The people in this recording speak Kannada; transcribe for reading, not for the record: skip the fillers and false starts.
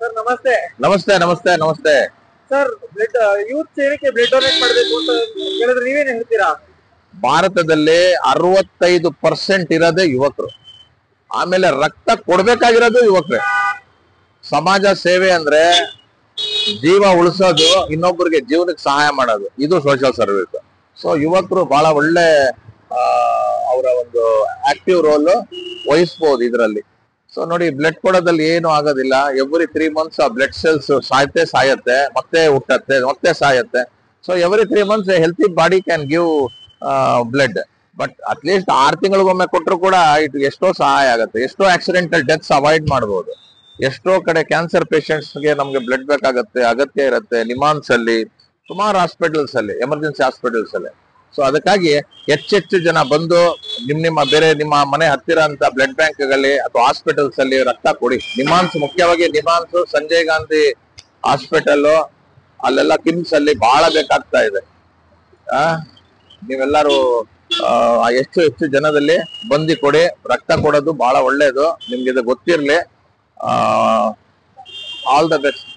ಸರ್ ನಮಸ್ತೆ. ನಮಸ್ತೆ ನಮಸ್ತೆ ನಮಸ್ತೆ. ಸರ್ ಬ್ಲಡ್ ಯೂತ್ ಏನಕ್ಕೆ ಬ್ಲಡ್ ಡೊನೇಟ್ ಮಾಡಬೇಕು ಅಂತ ಹೇಳಿದ್ರೆ ನೀವೇನ್ ಹೇಳ್ತೀರಾ? ಭಾರತದಲ್ಲಿ 65% ಇರೋದೇ ಯುವಕರು. ಆಮೇಲೆ ರಕ್ತ ಕೊಡ್ಬೇಕಾಗಿರೋದು ಯುವಕರೇ. ಸಮಾಜ ಸೇವೆ ಅಂದ್ರೆ ಜೀವ ಉಳಿಸೋದು, ಇನ್ನೊಬ್ಬರಿಗೆ ಜೀವನಕ್ಕೆ ಸಹಾಯ ಮಾಡೋದು, ಇದು ಸೋಷಿಯಲ್ ಸರ್ವಿಸ್. ಸೊ ಯುವಕರು ಬಹಳ ಒಳ್ಳೆ ಅವರ ಒಂದು ಆಕ್ಟಿವ್ ರೋಲ್ ವಹಿಸ್ಬೋದು ಇದರಲ್ಲಿ. ಸೊ ನೋಡಿ, ಬ್ಲಡ್ ಕೊಡೋದಲ್ಲಿ ಏನು ಆಗೋದಿಲ್ಲ. ಎವ್ರಿ 3 months ಆ ಬ್ಲಡ್ ಸೆಲ್ಸ್ ಸಾಯತ್ತೆ, ಮತ್ತೆ ಹುಟ್ಟತ್ತೆ, ಮತ್ತೆ ಸಾಯತ್ತೆ. So every 3 months healthy body can give blood. But at least 6 ತಿಂಗಳಿಗೊಮ್ಮೆ ಕೊಟ್ಟರು ಕೂಡ ಎಷ್ಟೋ ಸಹಾಯ ಆಗುತ್ತೆ. ಎಷ್ಟೋ ಆಕ್ಸಿಡೆಂಟಲ್ ಡೆತ್ಸ್ ಅವಾಯ್ಡ್ ಮಾಡಬಹುದು. ಎಷ್ಟೋ ಕಡೆ ಕ್ಯಾನ್ಸರ್ ಗೆ ನಮ್ಗೆ ಬ್ಲಡ್ ಬೇಕಾಗತ್ತೆ, ಅಗತ್ಯ ಇರುತ್ತೆ. ನಿಮಾನ್ಸ್ ಅಲ್ಲಿ, ಸುಮಾರು ಹಾಸ್ಪಿಟಲ್ಸ್ ಅಲ್ಲಿ, ಎಮರ್ಜೆನ್ಸಿ ಹಾಸ್ಪಿಟಲ್ಸ್ ಅಲ್ಲಿ. ಸೊ ಅದಕ್ಕಾಗಿ ಹೆಚ್ಚೆಚ್ಚು ಜನ ಬಂದು ನಿಮ್ಮ ಮನೆ ಹತ್ತಿರ ಅಂತ ಬ್ಲಡ್ ಬ್ಯಾಂಕ್ಗಳಲ್ಲಿ ಅಥವಾ ಹಾಸ್ಪಿಟಲ್ಸ್ ಅಲ್ಲಿ ರಕ್ತ ಕೊಡಿ. ನಿಮಾನ್ಸ್, ಮುಖ್ಯವಾಗಿ ನಿಮಾನ್ಸ್, ಸಂಜಯ್ ಗಾಂಧಿ ಹಾಸ್ಪಿಟಲ್, ಅಲ್ಲೆಲ್ಲ ಕಿಮ್ಸ್ ಅಲ್ಲಿ ಬಹಳ ಬೇಕಾಗ್ತಾ ಇದೆ. ನೀವೆಲ್ಲರೂ ಹೆಚ್ಚು ಜನದಲ್ಲಿ ಬಂದು ಕೊಡಿ. ರಕ್ತ ಕೊಡೋದು ಬಹಳ ಒಳ್ಳೇದು. ನಿಮ್ಗೆ ಇದು ಗೊತ್ತಿರ್ಲಿ. All the best.